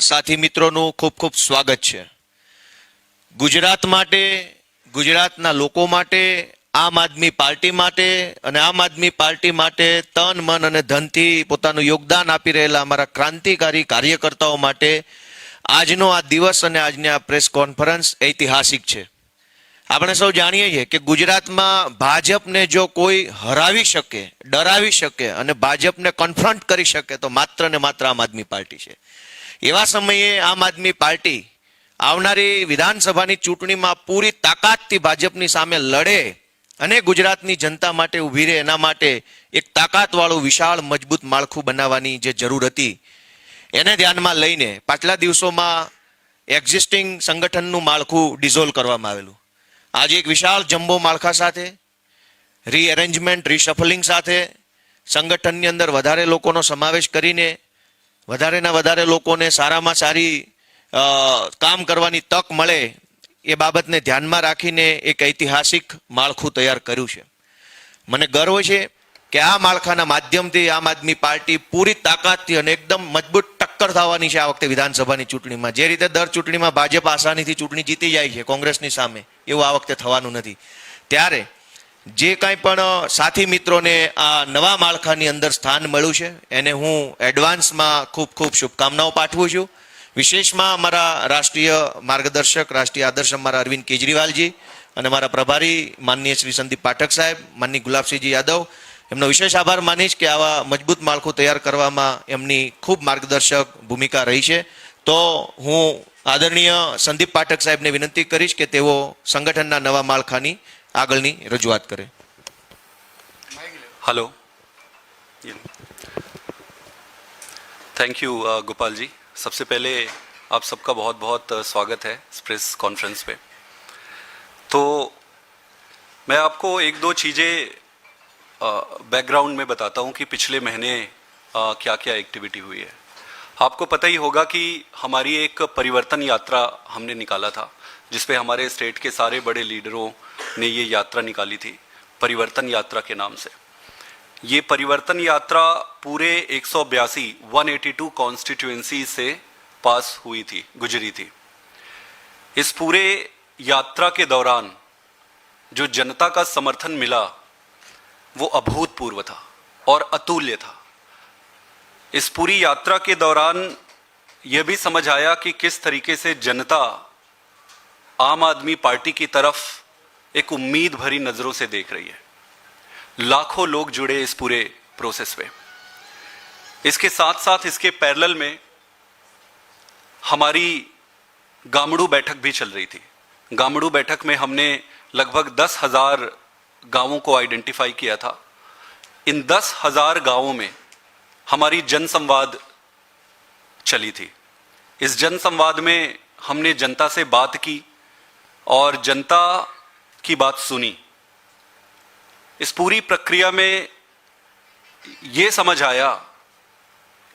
साथी मित्रों खूब खूब स्वागत है। गुजरात माटे, गुजरातना लोको माटे, आम आदमी पार्टी माटे अने आम आदमी पार्टी माटे तन मन अने धनथी पोतानुं योगदान आपी रहेला अमारा क्रांतिकारी कार्यकर्ताओं माटे आजनो आ दिवस अने आजनी आ प्रेस कॉन्फरन्स ऐतिहासिक है। આપણે સૌ જાણીએ છીએ કે ગુજરાતમાં ભાજપને જો કોઈ હરાવી શકે, ડરાવી શકે અને ભાજપને કન્ફ્રન્ટ કરી શકે તો માત્ર ને માત્ર આમ આદમી પાર્ટી છે। એવા સમયે આમ આદમી પાર્ટી આવનારી વિધાનસભાની ચૂંટણીમાં પૂરી તાકાતથી ભાજપની સામે લડે અને ગુજરાતની જનતા માટે ઊભી રહે, એના માટે એક તાકાતવાળું વિશાળ મજબૂત માળખું બનાવવાની જે જરૂર હતી એને ધ્યાનમાં લઈને પાછલા દિવસોમાં એક્ઝિસ્ટિંગ સંગઠનનું માળખું ડિઝોલ્વ કરવામાં આવેલું। आज एक विशाल जम्बो माળખા साथे रीअरेंजमेंट रीशफलिंग साथे संगठननी अंदर वधारे लोकोनो समावेश करीने वधारेना वधारे लोकोने सारामां सारी काम करवानी तक मळे ए बाबतने ध्यानमां राखीने एक ऐतिहासिक माळखुं तैयार कर्युं छे। मने गर्व छे के आ माळखाना माध्यमथी आम आदमी पार्टी पूरी ताकातथी अने एकदम मजबूत टक्कर थवानी छे। आ वखते विधानसभानी चूंटणीमां जे रीते दर चूंटणीमां भाजप आसानीथी चूंटणी जीती जाय छे कोंग्रेसनी सामे, एवुं आ वखते थवानुं नथी। त्यारे जे कांई पण साथी मित्रोने आ नवा माळखानी अंदर स्थान मळ्युं छे एने हूँ एडवांसमां खूब खूब शुभकामनाओ पाठवुं छुं। विशेषमां अमारा राष्ट्रीय मार्गदर्शक राष्ट्रीय आदर्श अमारा अरविंद केजरीवालजी अने मारा प्रभारी माननीय श्री संदीप पाठक साहेब, माननीय गुलाबसिंहजी यादव एमनो विशेष आभार मानीश के आवा मजबूत माळखुं तैयार करवामां एमनी खूब मार्गदर्शक भूमिका रही है। तो हूँ आदरणीय संदीप पाठक साहेब ने विनंती करीश के तेओ संगठनना नवा माळखानी आगळनी रजूआत करे। Hello, thank you Gopal ji. सबसे पहले आप सबका बहुत बहुत स्वागत है इस प्रेस कॉन्फ्रेंस पे। तो मैं आपको एक दो चीज़ें बैकग्राउंड में बताता हूँ कि पिछले महीने क्या क्या एक्टिविटी हुई है। आपको पता ही होगा कि हमारी एक परिवर्तन यात्रा हमने निकाला था जिसपे हमारे स्टेट के सारे बड़े लीडरों ने ये यात्रा निकाली थी परिवर्तन यात्रा के नाम से। ये परिवर्तन यात्रा पूरे 182 कॉन्स्टिट्यूएंसी से पास हुई थी, गुजरी थी। इस पूरे यात्रा के दौरान जो जनता का समर्थन मिला वो अभूतपूर्व था और अतुल्य था। इस पूरी यात्रा के दौरान यह भी समझ आया कि किस तरीके से जनता आम आदमी पार्टी की तरफ एक उम्मीद भरी नजरों से देख रही है। लाखों लोग जुड़े इस पूरे प्रोसेस में। इसके साथ साथ इसके पैरेलल में हमारी गामड़ू बैठक भी चल रही थी। गामड़ू बैठक में हमने लगभग 10,000 गांवों को आइडेंटिफाई किया था। इन 10,000 गांवों में हमारी जनसंवाद चली थी। इस जनसंवाद में हमने जनता से बात की और जनता की बात सुनी। इस पूरी प्रक्रिया में ये समझ आया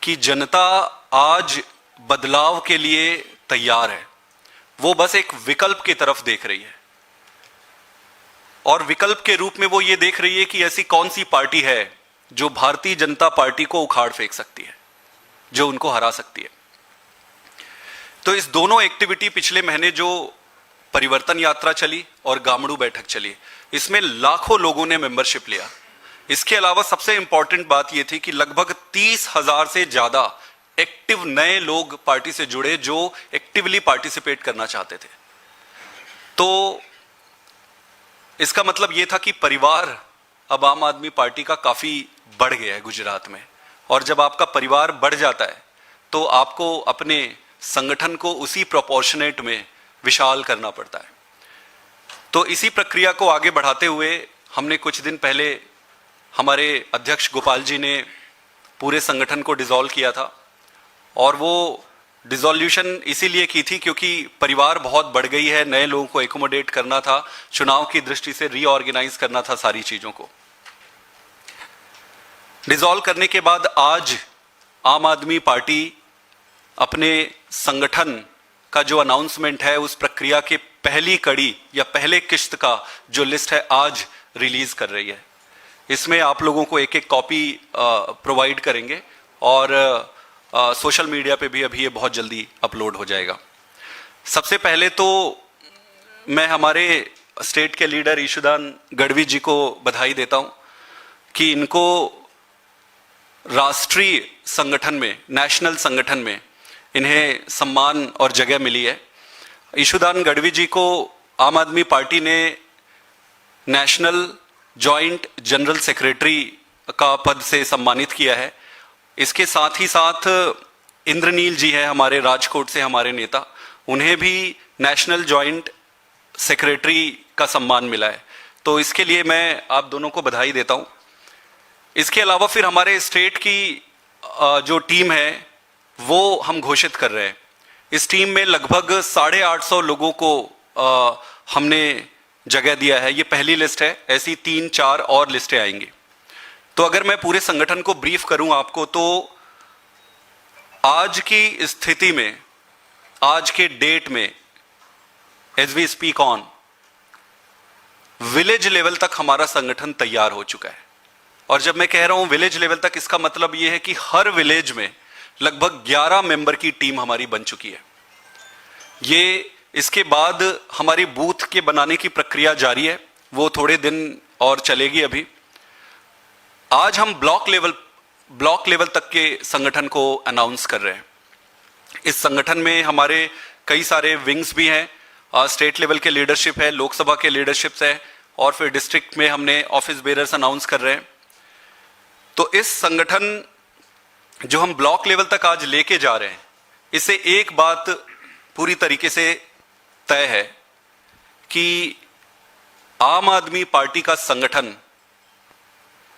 कि जनता आज बदलाव के लिए तैयार है। वो बस एक विकल्प की तरफ देख रही है और विकल्प के रूप में वो ये देख रही है कि ऐसी कौन सी पार्टी है जो भारतीय जनता पार्टी को उखाड़ फेंक सकती है, जो उनको हरा सकती है। तो इस दोनों एक्टिविटी पिछले महीने जो परिवर्तन यात्रा चली और गामड़ू बैठक चली, इसमें लाखों लोगों ने मेंबरशिप लिया। इसके अलावा सबसे इंपॉर्टेंट बात यह थी कि लगभग 30,000 से ज्यादा एक्टिव नए लोग पार्टी से जुड़े जो एक्टिवली पार्टिसिपेट करना चाहते थे। तो इसका मतलब यह था कि परिवार अब आम आदमी पार्टी का काफी बढ़ गया है गुजरात में। और जब आपका परिवार बढ़ जाता है तो आपको अपने संगठन को उसी प्रोपोर्शनेट में विशाल करना पड़ता है। तो इसी प्रक्रिया को आगे बढ़ाते हुए हमने कुछ दिन पहले हमारे अध्यक्ष गोपाल जी ने पूरे संगठन को डिसॉल्व किया था। और वो डिसॉल्यूशन इसीलिए की थी क्योंकि परिवार बहुत बढ़ गई है, नए लोगों को एकोमोडेट करना था, चुनाव की दृष्टि से रीऑर्गेनाइज करना था सारी चीजों को। डिसॉल्व करने के बाद आज आम आदमी पार्टी अपने संगठन का जो अनाउंसमेंट है उस प्रक्रिया के पहली कड़ी या पहले किश्त का जो लिस्ट है आज रिलीज कर रही है। इसमें आप लोगों को एक एक कॉपी प्रोवाइड करेंगे और सोशल मीडिया पे भी अभी ये बहुत जल्दी अपलोड हो जाएगा। सबसे पहले तो मैं हमारे स्टेट के लीडर ईशुदान गढ़वी जी को बधाई देता हूं कि इनको राष्ट्रीय संगठन में, नेशनल संगठन में इन्हें सम्मान और जगह मिली है। ईशुदान गढ़वी जी को आम आदमी पार्टी ने नेशनल जॉइंट जनरल सेक्रेटरी का पद से सम्मानित किया है। इसके साथ ही साथ इंद्रनील जी है हमारे राजकोट से, हमारे नेता, उन्हें भी नेशनल जॉइंट सेक्रेटरी का सम्मान मिला है। तो इसके लिए मैं आप दोनों को बधाई देता हूं। इसके अलावा फिर हमारे स्टेट की जो टीम है वो हम घोषित कर रहे हैं। इस टीम में लगभग 850 लोगों को हमने जगह दिया है। ये पहली लिस्ट है, ऐसी 3-4 और लिस्टें आएंगी। तो अगर मैं पूरे संगठन को ब्रीफ करूं आपको, तो आज की स्थिति में, आज के डेट में, as we speak on, village level तक हमारा संगठन तैयार हो चुका है। और जब मैं कह रहा हूं विलेज लेवल तक, इसका मतलब यह है कि हर विलेज में लगभग 11 मेंबर की टीम हमारी बन चुकी है। ये इसके बाद हमारी बूथ के बनाने की प्रक्रिया जारी है, वो थोड़े दिन और चलेगी। अभी आज हम ब्लॉक लेवल तक के संगठन को अनाउंस कर रहे हैं। इस संगठन में हमारे कई सारे विंग्स भी हैं। स्टेट लेवल के लीडरशिप है, लोकसभा के लीडरशिप्स है, और फिर डिस्ट्रिक्ट में हमने ऑफिस बेरर्स अनाउंस कर रहे हैं। तो इस संगठन जो हम ब्लॉक लेवल तक आज लेके जा रहे हैं, इससे एक बात पूरी तरीके से तय है कि आम आदमी पार्टी का संगठन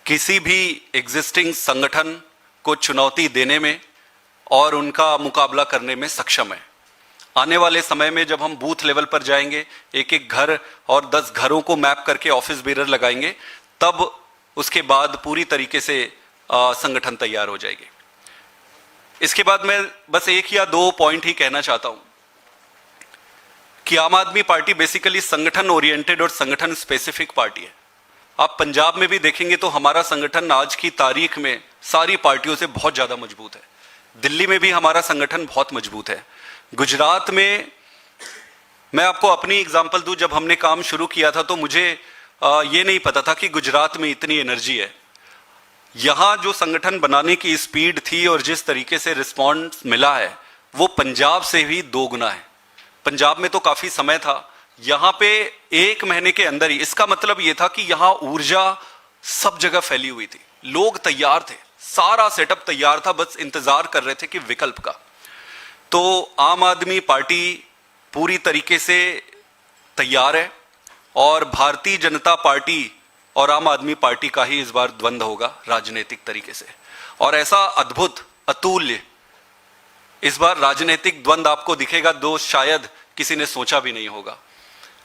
किसी भी एग्जिस्टिंग संगठन को चुनौती देने में और उनका मुकाबला करने में सक्षम है। आने वाले समय में जब हम बूथ लेवल पर जाएंगे, एक एक घर और 10 घरों को मैप करके ऑफिस बेरर लगाएंगे, तब उसके बाद पूरी तरीके से संगठन तैयार हो जाएगी। इसके बाद मैं बस 1 या 2 पॉइंट ही कहना चाहता हूं कि आम आदमी पार्टी बेसिकली संगठन ओरिएंटेड और संगठन स्पेसिफिक पार्टी है। आप पंजाब में भी देखेंगे तो हमारा संगठन आज की तारीख में सारी पार्टियों से बहुत ज्यादा मजबूत है। दिल्ली में भी हमारा संगठन बहुत मजबूत है। गुजरात में मैं आपको अपनी एग्जांपल दूं, जब हमने काम शुरू किया था तो मुझे ये नहीं पता था कि गुजरात में इतनी एनर्जी है। यहां जो संगठन बनाने की स्पीड थी और जिस तरीके से रिस्पॉन्स मिला है, वो पंजाब से भी 2 गुना है। पंजाब में तो काफी समय था, यहां पे 1 महीने के अंदर ही, इसका मतलब यह था कि यहां ऊर्जा सब जगह फैली हुई थी, लोग तैयार थे, सारा सेटअप तैयार था, बस इंतजार कर रहे थे कि विकल्प का। तो आम आदमी पार्टी पूरी तरीके से तैयार है और भारतीय जनता पार्टी और आम आदमी पार्टी का ही इस बार द्वंद्व होगा राजनीतिक तरीके से। और ऐसा अद्भुत, अतुल्य इस बार राजनीतिक द्वंद्व आपको दिखेगा जो शायद किसी ने सोचा भी नहीं होगा।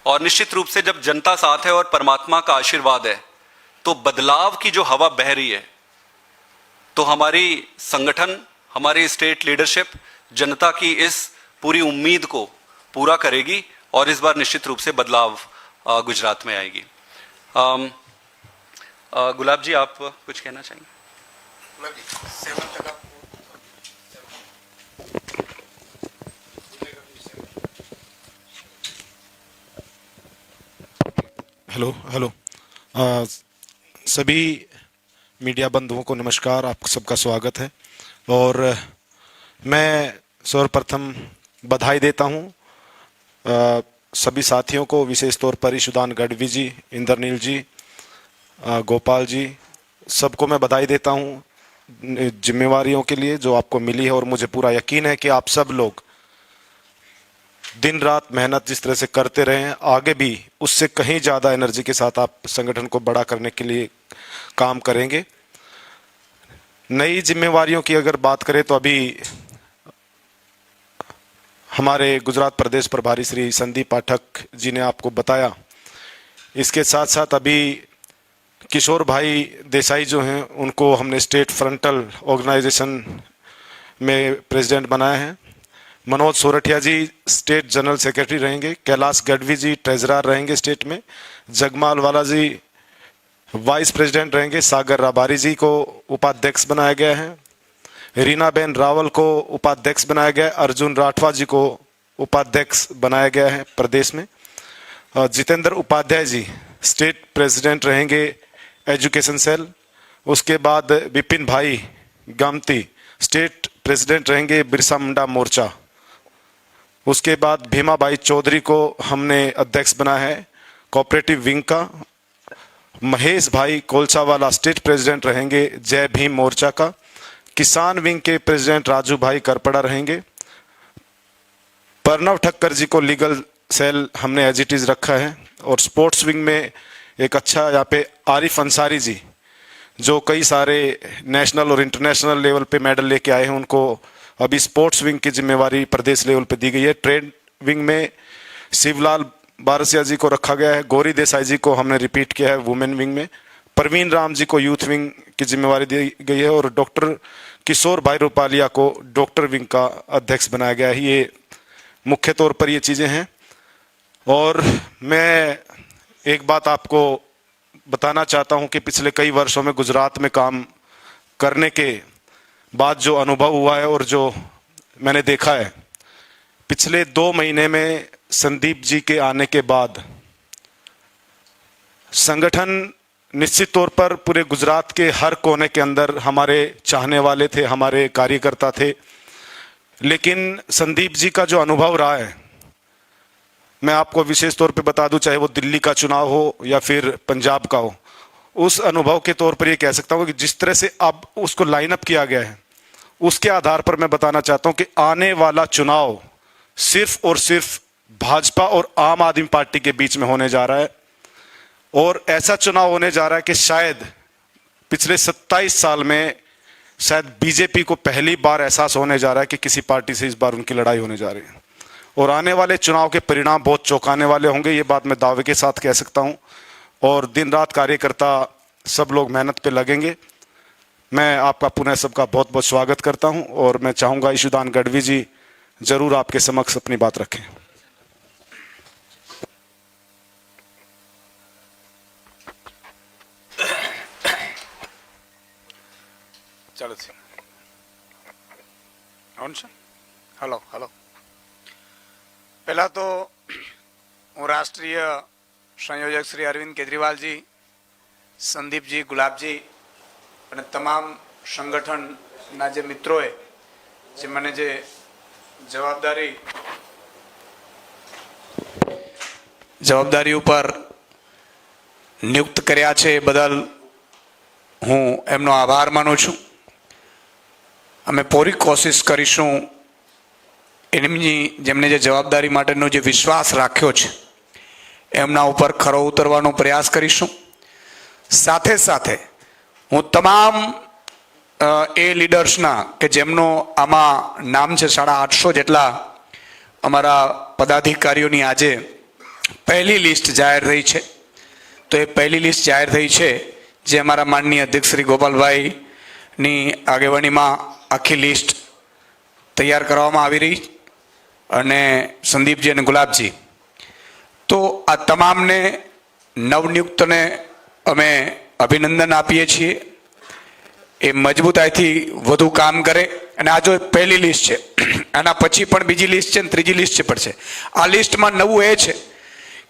और निश्चित रूप से जब जनता साथ है और परमात्मा का आशीर्वाद है, तो बदलाव की जो हवा बह रही है, तो हमारी संगठन, हमारी स्टेट लीडरशिप जनता की इस पूरी उम्मीद को पूरा करेगी और इस बार निश्चित रूप से बदलाव गुजरात में आएगी। गुलाब जी, आप कुछ कहना चाहेंगे? हेलो सभी मीडिया बंधुओं को नमस्कार, आप सबका स्वागत है। और मैं सर्वप्रथम बधाई देता हूं सभी साथियों को, विशेष तौर पर ईशुदान गढ़वी जी, इंद्रनील जी, गोपाल जी, सबको मैं बधाई देता हूं जिम्मेवारियों के लिए जो आपको मिली है। और मुझे पूरा यकीन है कि आप सब लोग दिन रात मेहनत जिस तरह से करते रहे हैं, आगे भी उससे कहीं ज़्यादा एनर्जी के साथ आप संगठन को बड़ा करने के लिए काम करेंगे। नई जिम्मेवारियों की अगर बात करें तो अभी हमारे गुजरात प्रदेश प्रभारी श्री संदीप पाठक जी ने आपको बताया। इसके साथ साथ अभी किशोर भाई देसाई जो हैं, उनको हमने स्टेट फ्रंटल ऑर्गेनाइजेशन में प्रेसिडेंट बनाया है। मनोज सोरठिया जी स्टेट जनरल सेक्रेटरी रहेंगे। कैलाश गढ़वी जी ट्रेजरर रहेंगे स्टेट में। जगमाल वाला जी वाइस प्रेसिडेंट रहेंगे। सागर राबारी जी को उपाध्यक्ष बनाया गया है। रीनाबेन रावल को उपाध्यक्ष बनाया गया है, अर्जुन राठवा जी को उपाध्यक्ष बनाया गया है प्रदेश में। जितेंद्र उपाध्याय जी स्टेट प्रेसिडेंट रहेंगे एजुकेशन सेल। उसके बाद विपिन भाई गामती स्टेट प्रेसिडेंट रहेंगे बिरसा मुंडा मोर्चा। उसके बाद भीमा भाई चौधरी को हमने अध्यक्ष बनाया है कोऑपरेटिव विंग का। महेश भाई कोलसावाला स्टेट प्रेसिडेंट रहेंगे जय भीम मोर्चा का। किसान विंग के प्रेसिडेंट राजू भाई करपड़ा रहेंगे। प्रणव ठक्कर जी को लीगल सेल हमने एज इट इज रखा है। और स्पोर्ट्स विंग में एक अच्छा यहाँ पे आरिफ अंसारी जी जो कई सारे नेशनल और इंटरनेशनल लेवल पे मेडल लेके आए हैं, उनको अभी स्पोर्ट्स विंग की जिम्मेवारी प्रदेश लेवल पे दी गई है। ट्रेड विंग में शिवलाल बारसिया जी को रखा गया है। गौरी देसाई जी को हमने रिपीट किया है वुमेन विंग में। प्रवीण राम जी को यूथ विंग की जिम्मेवारी दी गई है। और डॉक्टर किशोर भाई रूपालिया को डॉक्टर विंग का अध्यक्ष बनाया गया है। ये मुख्य तौर पर ये चीज़ें हैं। और मैं एक बात आपको बताना चाहता हूं कि पिछले कई वर्षों में गुजरात में काम करने के बाद जो अनुभव हुआ है और जो मैंने देखा है, पिछले 2 महीने में संदीप जी के आने के बाद संगठन निश्चित तौर पर पूरे गुजरात के हर कोने के अंदर हमारे चाहने वाले थे, हमारे कार्यकर्ता थे। लेकिन संदीप जी का जो अनुभव रहा है, मैं आपको विशेष तौर पे बता दूं, चाहे वो दिल्ली का चुनाव हो या फिर पंजाब का हो, उस अनुभव के तौर पर ये कह सकता हूं कि जिस तरह से अब उसको लाइन अप किया गया है, उसके आधार पर मैं बताना चाहता हूं कि आने वाला चुनाव सिर्फ और सिर्फ भाजपा और आम आदमी पार्टी के बीच में होने जा रहा है। और ऐसा चुनाव होने जा रहा है कि शायद पिछले 27 साल में शायद बीजेपी को पहली बार एहसास होने जा रहा है कि किसी पार्टी से इस बार उनकी लड़ाई होने जा रही है। और आने वाले चुनाव के परिणाम बहुत चौंकाने वाले होंगे, ये बात मैं दावे के साथ कह सकता हूं। और दिन रात कार्यकर्ता सब लोग मेहनत पे लगेंगे। मैं आपका पुनः सबका बहुत बहुत स्वागत करता हूं। और मैं चाहूंगा ईशुदान गढ़वी जी जरूर आपके समक्ष अपनी बात रखें। ચાલો ઓન છે હલો હલો પહેલાં તો હું રાષ્ટ્રીય સંયોજક શ્રી અરવિંદ કેજરીવાલજી, સંદીપજી, ગુલાબજી અને તમામ સંગઠનના જે મિત્રોએ જે મને જે જવાબદારી ઉપર નિયુક્ત કર્યા છે એ બદલ હું એમનો આભાર માનું છું। અમે પૂરી કોશિશ કરીશું એમની જેમને જે જવાબદારી માટેનો જે વિશ્વાસ રાખ્યો છે એમના ઉપર ખરો ઉતરવાનો પ્રયાસ કરીશું। સાથે સાથે હું તમામ એ લીડર્સના કે જેમનો આમાં નામ છે 850 જેટલા અમારા પદાધિકારીઓની આજે પહેલી લિસ્ટ જાહેર થઈ છે। તો એ પહેલી લિસ્ટ જાહેર થઈ છે જે અમારા માનનીય અધ્યક્ષ શ્રી ગોપાલભાઈની આગેવાનીમાં આખી લિસ્ટ તૈયાર કરવામાં આવી રહી અને સંદીપજી અને ગુલાબજી, તો આ તમામને નવનિયુક્તને અમે અભિનંદન આપીએ છીએ। એ મજબૂતાઈથી વધુ કામ કરે અને આ જો પહેલી લિસ્ટ છે, આના પછી પણ બીજી લિસ્ટ છે અને ત્રીજી લિસ્ટ છે પણ છે। આ લિસ્ટમાં નવું એ છે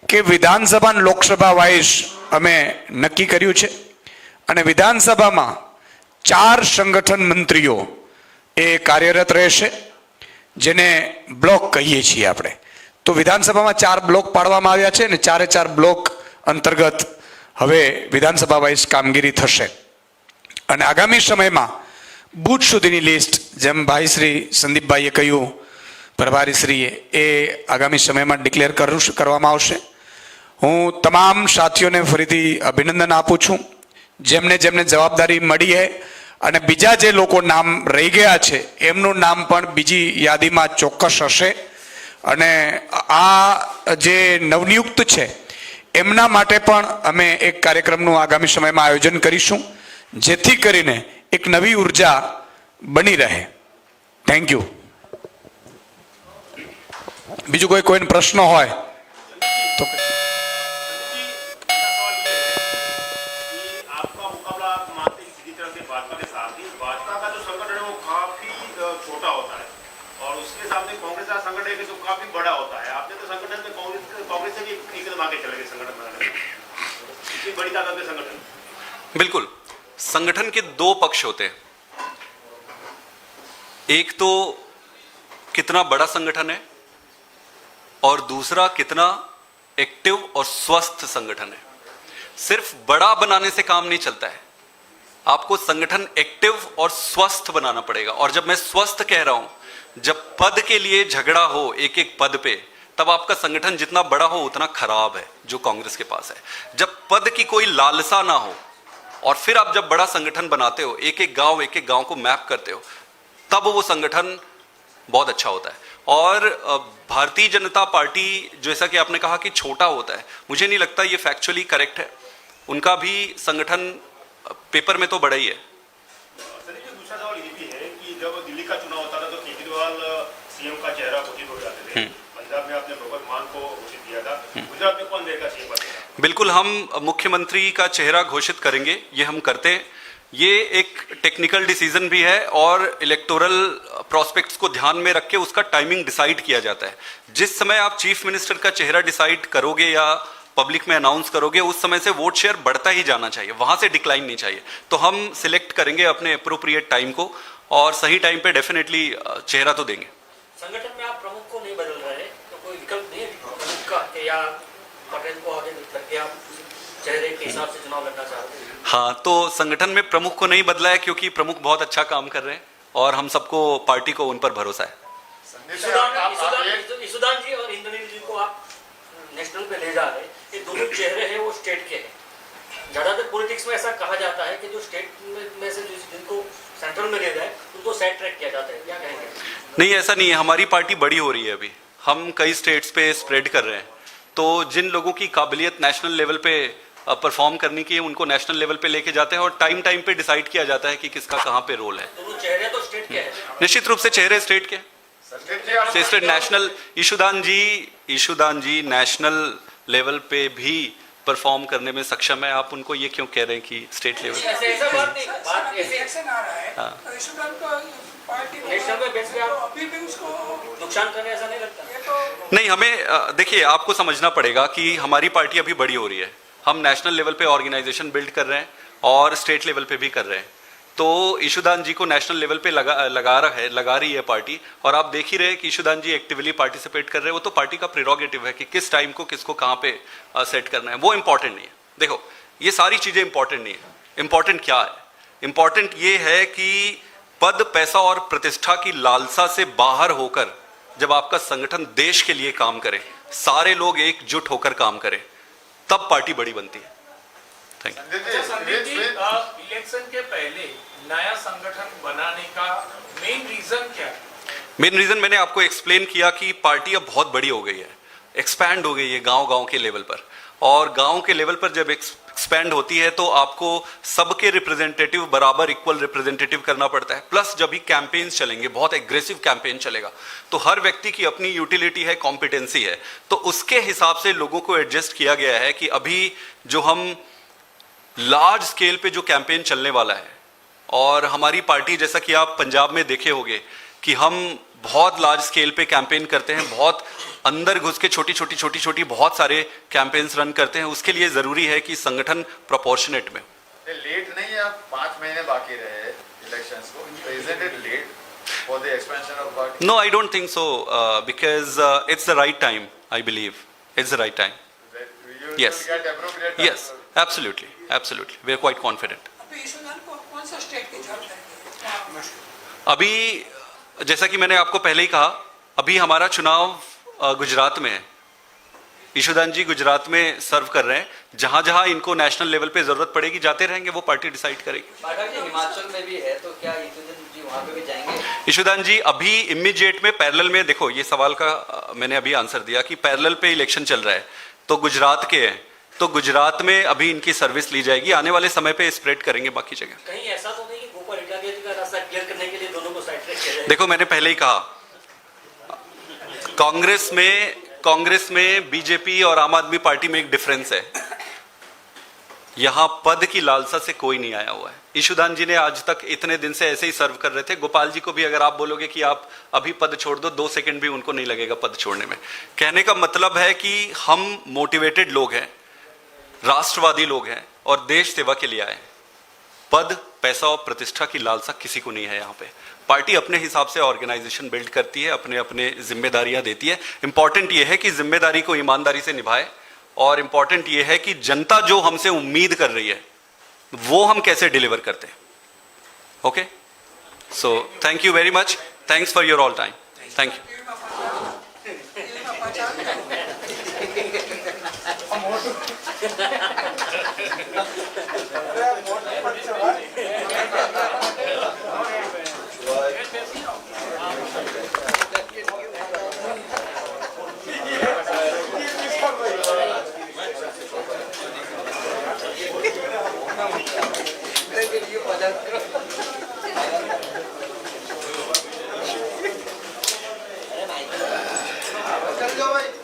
કે વિધાનસભા અને લોકસભા વાઇઝ અમે નક્કી કર્યું છે અને વિધાનસભામાં 4 સંગઠન મંત્રીઓ એ કાર્યરત રહેશે, જેને બ્લોક કહીએ છીએ આપણે। તો વિધાનસભામાં 4 બ્લોક પાડવામાં આવ્યા છે અને 4 બ્લોક અંતર્ગત હવે વિધાનસભા વાઇઝ કામગીરી થશે અને આગામી સમયમાં બૂથ સુધીની લિસ્ટ જેમ ભાઈ શ્રી સંદીપભાઈએ કહ્યું, પ્રભારીશ્રીએ, એ આગામી સમયમાં ડિક્લેર કરવામાં આવશે। હું તમામ સાથીઓને ફરીથી અભિનંદન આપું છું જેમને જેમને જવાબદારી મળી છે અને બીજા જે લોકો નામ રહી ગયા છે એમનું નામ પણ બીજી યાદીમાં ચોક્કસ હશે અને આ જે નવનિયુક્ત છે એમના માટે પણ અમે એક કાર્યક્રમનું આગામી સમયમાં આયોજન કરીશું જેથી કરીને એક નવી ઉર્જા બની રહે। Thank you. બીજું કોઈને પ્રશ્ન હોય તો आपका मुकाबला आप मानते हैं सीधी तरह से भाजपा के साथ ही, भाजपा का जो संगठन है वो संगठन है तो काफी बड़ा होता है। आपने तो संगठन में कांग्रेस से भी एक कदम आगे चले गए संगठन बनाने में, इतनी बड़ी ताकत के संगठन। बिल्कुल, संगठन के दो पक्ष होते हैं। एक तो कितना बड़ा संगठन है और दूसरा कितना एक्टिव और स्वस्थ संगठन है। सिर्फ बड़ा बनाने से काम नहीं चलता है, आपको संगठन एक्टिव और स्वस्थ बनाना पड़ेगा। और जब मैं स्वस्थ कह रहा हूं, जब पद के लिए झगड़ा हो एक एक पद पे, तब आपका संगठन जितना बड़ा हो उतना खराब है, जो कांग्रेस के पास है। जब पद की कोई लालसा ना हो और फिर आप जब बड़ा संगठन बनाते हो, एक एक गांव को मैप करते हो, तब वो संगठन बहुत अच्छा होता है। और भारतीय जनता पार्टी, जैसा कि आपने कहा कि छोटा होता है, मुझे नहीं लगता ये फैक्चुअली करेक्ट है। उनका भी संगठन पेपर में तो बड़ा ही है। सर, ये दूसरा सवाल ये भी है कि जब दिल्ली का चुनाव होता था तो केजरीवाल सीएम का चेहरा घोषित हो जाते थे। पंजाब में आपने भगवत मान को घोषित किया था, गुजरात में कौन रहेगा सीएम बनेगा? बिल्कुल, हम मुख्यमंत्री का चेहरा घोषित करेंगे, ये हम करते हैं। ये एक टेक्निकल डिसीजन भी है और इलेक्टोरल प्रोस्पेक्ट्स को ध्यान में रख के उसका टाइमिंग डिसाइड किया जाता है। जिस समय आप चीफ मिनिस्टर का चेहरा डिसाइड करोगे या पब्लिक में अनाउंस करोगे, उस समय से वोट शेयर बढ़ता ही जाना चाहिए, वहां से डिक्लाइन नहीं चाहिए। तो हम सिलेक्ट करेंगे अपने अप्रोप्रिएट टाइम को और सही टाइम पे डेफिनेटली चेहरा तो देंगे। संगठन में आप प्रमुख को नहीं बदल रहे, तो कोई विकल्प नहीं है प्रमुख का कि या पटेल को आगे करके आप चेहरे के हिसाब से चुनाव लड़ना चाहते हैं? हाँ, तो संगठन में प्रमुख को नहीं बदला है क्योंकि प्रमुख बहुत अच्छा काम कर रहे हैं और हम सबको, पार्टी को उन पर भरोसा है। ईसुदान जी और इंद्रनील जी को आप नेशनल पे ले जा रहे हैं, ये दोनों चेहरे हैं वो स्टेट के हैं। ज्यादातर पॉलिटिक्स में ऐसा कहा जाता है कि जो स्टेट में से जिनको सेंट्रल में ले जाए उनको साइड ट्रैक किया जाता है, क्या कहेंगे? नहीं, ऐसा नहीं है। हमारी पार्टी बड़ी हो रही है, अभी हम कई स्टेट्स पे स्प्रेड कर रहे हैं। तो जिन लोगों की काबिलियत नेशनल लेवल पे परफॉर्म करने की है, उनको नेशनल लेवल पे लेके जाते हैं और टाइम पे डिसाइड किया जाता है कि किसका कहाँ पे रोल है। दोनों चेहरे तो स्टेट के हैं। निश्चित रूप से चेहरे स्टेट के, स्टेट नेशनल। ईशुदान जी नेशनल लेवल पे भी परफॉर्म करने में सक्षम है। आप उनको ये क्यों कह रहे हैं कि स्टेट लेवल? ऐसा बात नहीं, बात ऐसे इलेक्शन आ रहा है, तो ईशुदान को पार्टी को नेशनल पे बेस पे आप अभी भी उसको नुकसान करने ऐसा नहीं लगता? ये तो नहीं, हमें देखिए, आपको समझना पड़ेगा कि हमारी पार्टी अभी बड़ी हो रही है। हम नेशनल लेवल पे ऑर्गेनाइजेशन बिल्ड कर रहे हैं और स्टेट लेवल पे भी कर रहे हैं। तो ईशुदान जी को नेशनल लेवल पे लगा रही है पार्टी, और आप देख ही रहे हैं कि ईशुदान जी एक्टिवली पार्टिसिपेट कर रहे हैं। वो तो पार्टी का प्रेरोगेटिव है कि किस टाइम को किसको कहाँ पे सेट करना है, वो इंपॉर्टेंट नहीं है। देखो, ये सारी चीजें इंपॉर्टेंट नहीं है। इंपॉर्टेंट क्या है? इंपॉर्टेंट ये है कि पद, पैसा और प्रतिष्ठा की लालसा से बाहर होकर जब आपका संगठन देश के लिए काम करे, सारे लोग एकजुट होकर काम करें, तब पार्टी बड़ी बनती है। Thank you. Sandeep ji, election के पहले नया संगठन बनाने का मेन रीजन क्या है? मेन रीजन मैंने आपको एक्सप्लेन किया कि पार्टी अब बहुत बड़ी हो गई है, एक्सपैंड हो गई है गांव के लेवल पर। और गांव के लेवल पर जब एक्सपैंड होती है तो आपको सबके रिप्रेजेंटेटिव बराबर इक्वल रिप्रेजेंटेटिव करना पड़ता है। प्लस जब भी कैंपेन्स चलेंगे, बहुत एग्रेसिव कैंपेन चलेगा, तो हर व्यक्ति की अपनी यूटिलिटी है, कॉम्पिटेंसी है, तो उसके हिसाब से लोगों को एडजस्ट किया गया है कि अभी जो हम लार्ज स्केल पे जो कैंपेन चलने वाला है, और हमारी पार्टी, जैसा कि आप पंजाब में देखे होंगे कि हम बहुत लार्ज स्केल पे कैंपेन करते हैं, बहुत अंदर घुस के छोटी बहुत सारे कैंपेन्स रन करते हैं। उसके लिए जरूरी है कि संगठन प्रोपोर्शनेट में। लेट नहीं है, अब 5 महीने बाकी रहे इलेक्शंस को, तो isn't it late for the expansion of party? No, I don't think so, because it's the right time. I believe it's the right time. You Yes. will get appropriate time. Yes, absolutely. We are quite confident. अभी ईशुदान को कौन सा state की जरूरत है? अभी जैसा कि मैंने आपको पहले ही कहा, अभी हमारा चुनाव गुजरात में है। ईशुदान जी गुजरात में सर्व कर रहे हैं। जहां जहां इनको नेशनल लेवल पे जरूरत पड़ेगी जाते रहेंगे, वो पार्टी डिसाइड करेगी। पाठक जी, हिमाचल में भी है, तो क्या ईशुदान जी वहाँ पे भी जाएंगे? ईशुदान जी अभी इमीडिएट में पैरेलल में, देखो ये सवाल का मैंने अभी आंसर दिया कि पैरेलल पे इलेक्शन चल रहा है, तो गुजरात के हैं, तो गुजरात में अभी इनकी सर्विस ली जाएगी। आने वाले समय पे स्प्रेड करेंगे बाकी जगह। कहीं ऐसा तो नहीं कि गोपाल इटालिया जी का रास्ता क्लियर करने के लिए दोनों को साइड ट्रैक किया जाए? देखो, मैंने पहले ही कहा, कांग्रेस में बीजेपी और आम आदमी पार्टी में एक डिफरेंस है। यहाँ पद की लालसा से कोई नहीं आया हुआ है। ईशुदान जी ने आज तक इतने दिन से ऐसे ही सर्व कर रहे थे। गोपाल जी को भी अगर आप बोलोगे कि आप अभी पद छोड़ दो, 2 सेकंड भी उनको नहीं लगेगा पद छोड़ने में। कहने का मतलब है कि हम मोटिवेटेड लोग हैं, राष्ट्रवादी लोग हैं और देश सेवा के लिए आए। पद, पैसा और प्रतिष्ठा की लालसा किसी को नहीं है। यहाँ पे पार्टी अपने हिसाब से ऑर्गेनाइजेशन बिल्ड करती है, अपने अपने जिम्मेदारियां देती है। इंपॉर्टेंट ये है कि जिम्मेदारी को ईमानदारी से निभाए और इंपॉर्टेंट ये है कि जनता जो हमसे उम्मीद कर रही है वो हम कैसे डिलीवर करते हैं। Okay, so thank you very much, thanks for your all time, thank you. चल जाओ भाई।